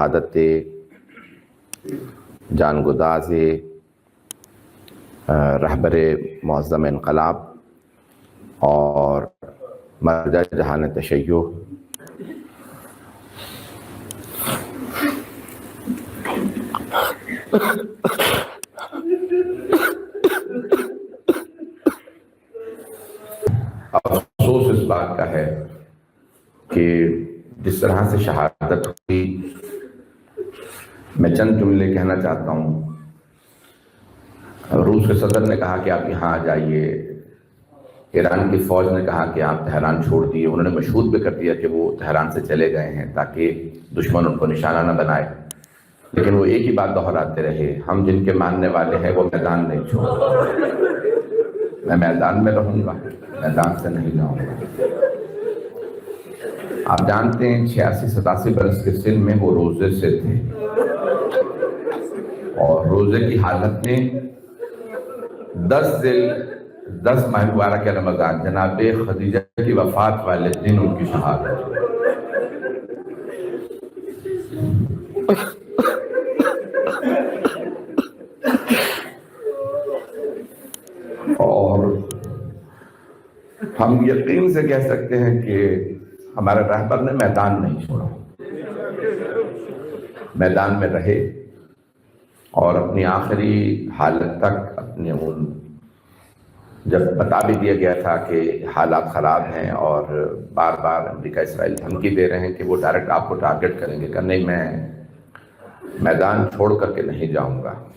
شہادت جان گداز رہبر معظم انقلاب اور مرجع جہان تشیع افسوس اس بات کا ہے کہ جس طرح سے شہادت ہوئی، میں چند جملے کہنا چاہتا ہوں۔ روس کے صدر نے کہا کہ آپ یہاں آ جائیے، ایران کی فوج نے کہا کہ آپ تہران چھوڑ دیے، انہوں نے مشہور بھی کر دیا کہ وہ تہران سے چلے گئے ہیں تاکہ دشمن ان کو نشانہ نہ بنائے، لیکن وہ ایک ہی بات دہراتے رہے، ہم جن کے ماننے والے ہیں وہ میدان نہیں چھوڑ، میں میدان میں رہوں گا، میدان سے نہیں جاؤں گا۔ آپ جانتے ہیں 86-87 برس کے سن میں وہ روزے سے تھے، اور روزے کی حالت میں 10 ماہ مبارک رمضان جناب خدیجہ کی وفات والے دن ان کی شہادت ہوئی۔ اور ہم یقین سے کہہ سکتے ہیں کہ ہمارے رہبر نے میدان نہیں چھوڑا، میدان میں رہے اور اپنی آخری حالت تک اپنے جب بتا بھی دیا گیا تھا کہ حالات خراب ہیں اور بار بار امریکہ اسرائیل دھمکی دے رہے ہیں کہ وہ ڈائریکٹ آپ کو ٹارگٹ کریں گے، کہ نہیں، میں میدان چھوڑ کر کے نہیں جاؤں گا۔